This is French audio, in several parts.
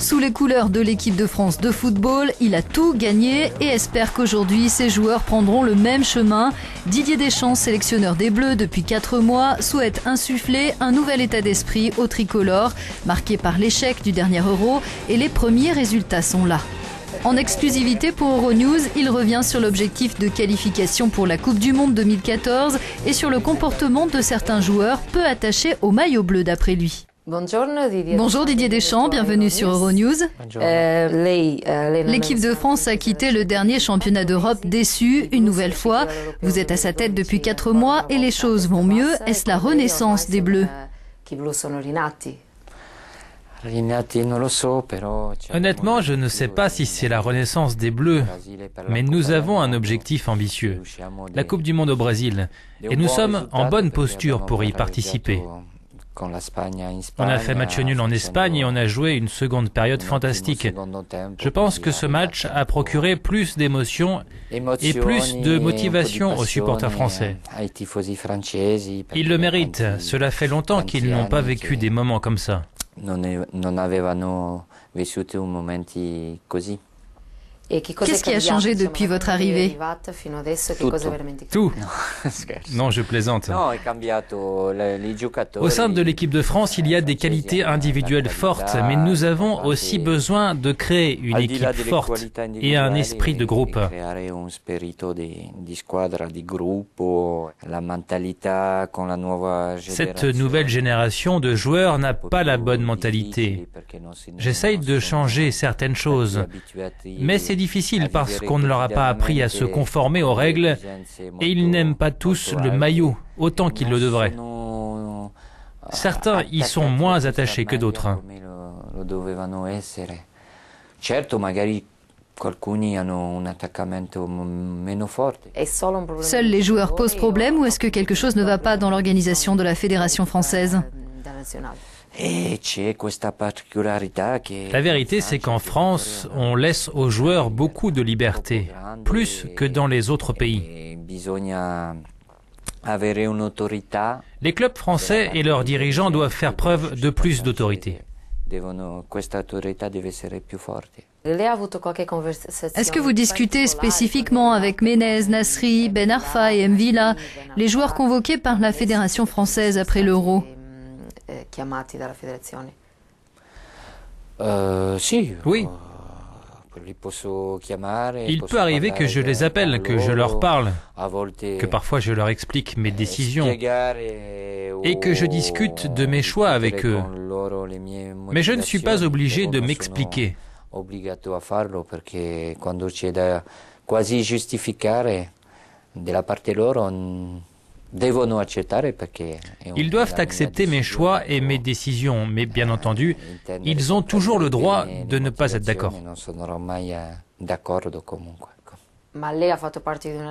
Sous les couleurs de l'équipe de France de football, il a tout gagné et espère qu'aujourd'hui ses joueurs prendront le même chemin. Didier Deschamps, sélectionneur des Bleus depuis 4 mois, souhaite insuffler un nouvel état d'esprit au tricolore, marqué par l'échec du dernier Euro, et les premiers résultats sont là. En exclusivité pour Euronews, il revient sur l'objectif de qualification pour la Coupe du Monde 2014 et sur le comportement de certains joueurs peu attachés au maillot bleu d'après lui. Bonjour Didier Deschamps, bienvenue sur Euronews. L'équipe de France a quitté le dernier championnat d'Europe déçu une nouvelle fois. Vous êtes à sa tête depuis 4 mois et les choses vont mieux. Est-ce la renaissance des Bleus ? Honnêtement, je ne sais pas si c'est la renaissance des Bleus, mais nous avons un objectif ambitieux, la Coupe du Monde au Brésil, et nous sommes en bonne posture pour y participer. On a fait match nul en Espagne et on a joué une seconde période fantastique. Je pense que ce match a procuré plus d'émotions et plus de motivation aux supporters français. Ils le méritent, cela fait longtemps qu'ils n'ont pas vécu des moments comme ça. Qu'est-ce qui a changé depuis votre arrivée ? Tout. Non, je plaisante. Au sein de l'équipe de France, il y a des qualités individuelles fortes, mais nous avons aussi besoin de créer une équipe forte et un esprit de groupe. Cette nouvelle génération de joueurs n'a pas la bonne mentalité. J'essaye de changer certaines choses, mais c'est difficile parce qu'on ne leur a pas appris à se conformer aux règles et ils n'aiment pas tous le maillot autant qu'ils le devraient. Certains y sont moins attachés que d'autres. Seuls les joueurs posent problème ou est-ce que quelque chose ne va pas dans l'organisation de la Fédération française ? La vérité, c'est qu'en France, on laisse aux joueurs beaucoup de liberté, plus que dans les autres pays. Les clubs français et leurs dirigeants doivent faire preuve de plus d'autorité. Est-ce que vous discutez spécifiquement avec Menez, Nasri, Ben Arfa et M'Vila, les joueurs convoqués par la Fédération française après l'Euro ? Oui. Il peut arriver que je les appelle, que je leur parle, que parfois je leur explique mes décisions et que je discute de mes choix avec eux. Mais je ne suis pas obligé de m'expliquer. Ils doivent accepter mes choix et mes décisions, mais bien entendu, ils ont toujours le droit de ne pas être d'accord.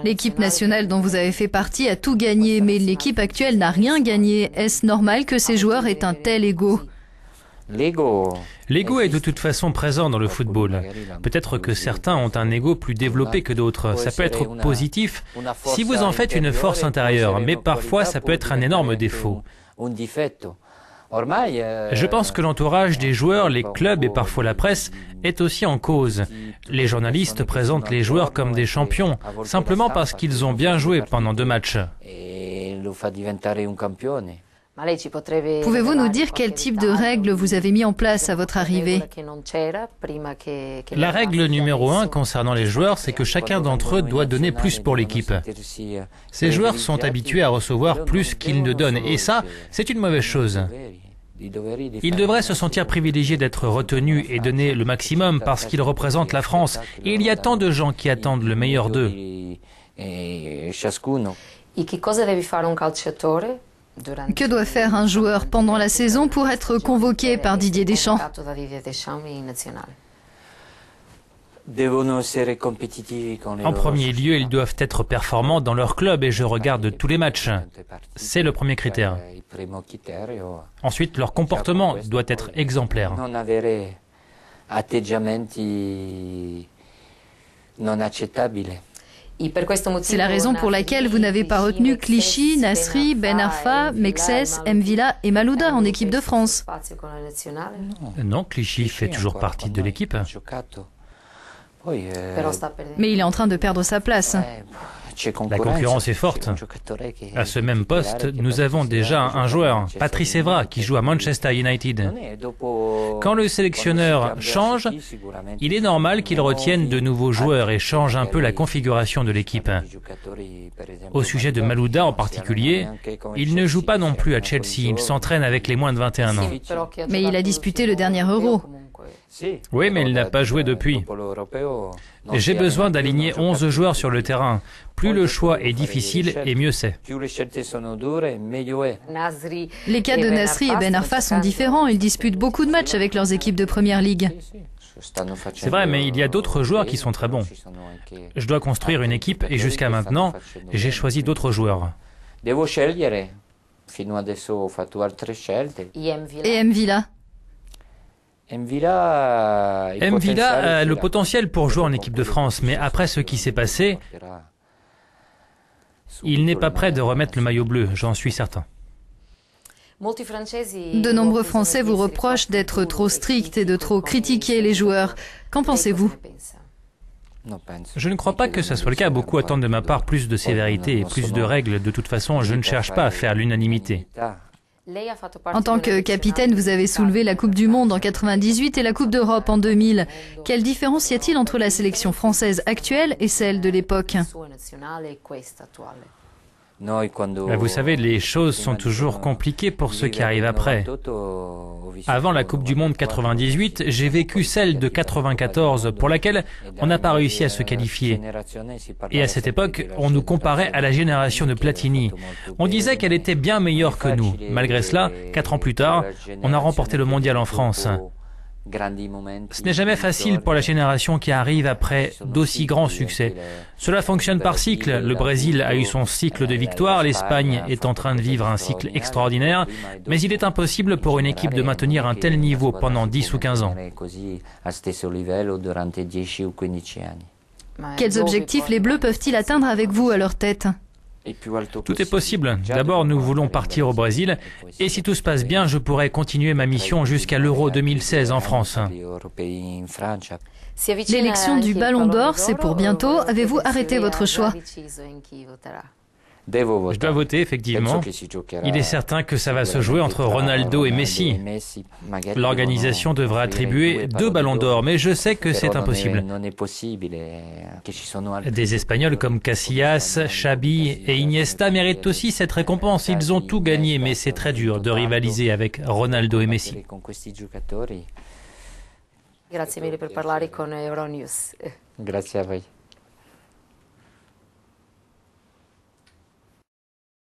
L'équipe nationale dont vous avez fait partie a tout gagné, mais l'équipe actuelle n'a rien gagné. Est-ce normal que ces joueurs aient un tel ego ? L'ego est de toute façon présent dans le football. Peut-être que certains ont un ego plus développé que d'autres. Ça peut être positif si vous en faites une force intérieure, mais parfois ça peut être un énorme défaut. Je pense que l'entourage des joueurs, les clubs et parfois la presse est aussi en cause. Les journalistes présentent les joueurs comme des champions, simplement parce qu'ils ont bien joué pendant 2 matchs. Pouvez-vous nous dire quel type de règles vous avez mis en place à votre arrivée ? La règle numéro 1 concernant les joueurs, c'est que chacun d'entre eux doit donner plus pour l'équipe. Ces joueurs sont habitués à recevoir plus qu'ils ne donnent, et ça, c'est une mauvaise chose. Ils devraient se sentir privilégiés d'être retenus et donner le maximum parce qu'ils représentent la France, et il y a tant de gens qui attendent le meilleur d'eux. Que doit faire un joueur pendant la saison pour être convoqué par Didier Deschamps ? En premier lieu, ils doivent être performants dans leur club et je regarde tous les matchs. C'est le premier critère. Ensuite, leur comportement doit être exemplaire. C'est la raison pour laquelle vous n'avez pas retenu Clichy, Nasri, Ben Arfa, Mexes, M'Vila et Malouda en équipe de France. Non, Clichy fait toujours partie de l'équipe. Mais il est en train de perdre sa place. La concurrence est forte. À ce même poste, nous avons déjà un joueur, Patrice Evra, qui joue à Manchester United. Quand le sélectionneur change, il est normal qu'il retienne de nouveaux joueurs et change un peu la configuration de l'équipe. Au sujet de Malouda en particulier, il ne joue pas non plus à Chelsea, il s'entraîne avec les moins de 21 ans. Mais il a disputé le dernier Euro. Oui, mais il n'a pas joué depuis. J'ai besoin d'aligner 11 joueurs sur le terrain. Plus le choix est difficile et mieux c'est. Les cas de Nasri et Ben Arfa sont différents. Ils disputent beaucoup de matchs avec leurs équipes de Première Ligue. C'est vrai, mais il y a d'autres joueurs qui sont très bons. Je dois construire une équipe et jusqu'à maintenant, j'ai choisi d'autres joueurs. Et M'Vila? M'Vila a le potentiel pour jouer en équipe de France, mais après ce qui s'est passé, il n'est pas prêt de remettre le maillot bleu, j'en suis certain. De nombreux Français vous reprochent d'être trop strict et de trop critiquer les joueurs. Qu'en pensez-vous? Je ne crois pas que ce soit le cas. Beaucoup attendent de ma part plus de sévérité et plus de règles. De toute façon, je ne cherche pas à faire l'unanimité. En tant que capitaine, vous avez soulevé la Coupe du Monde en 98 et la Coupe d'Europe en 2000. Quelle différence y a-t-il entre la sélection française actuelle et celle de l'époque? Vous savez, les choses sont toujours compliquées pour ceux qui arrivent après. Avant la Coupe du Monde 98, j'ai vécu celle de 94, pour laquelle on n'a pas réussi à se qualifier. Et à cette époque, on nous comparait à la génération de Platini. On disait qu'elle était bien meilleure que nous. Malgré cela, 4 ans plus tard, on a remporté le mondial en France. Ce n'est jamais facile pour la génération qui arrive après d'aussi grands succès. Cela fonctionne par cycle. Le Brésil a eu son cycle de victoire, l'Espagne est en train de vivre un cycle extraordinaire, mais il est impossible pour une équipe de maintenir un tel niveau pendant 10 ou 15 ans. Quels objectifs les Bleus peuvent-ils atteindre avec vous à leur tête? Tout est possible. D'abord, nous voulons partir au Brésil et si tout se passe bien, je pourrai continuer ma mission jusqu'à l'Euro 2016 en France. L'élection du Ballon d'Or, c'est pour bientôt. Avez-vous arrêté votre choix? Je dois voter, effectivement. Il est certain que ça va se jouer entre Ronaldo et Messi. L'organisation devra attribuer 2 ballons d'or, mais je sais que c'est impossible. Des Espagnols comme Casillas, Xavi et Iniesta méritent aussi cette récompense. Ils ont tout gagné, mais c'est très dur de rivaliser avec Ronaldo et Messi. Grazie mille per parlare con Euronews. Grazie a voi.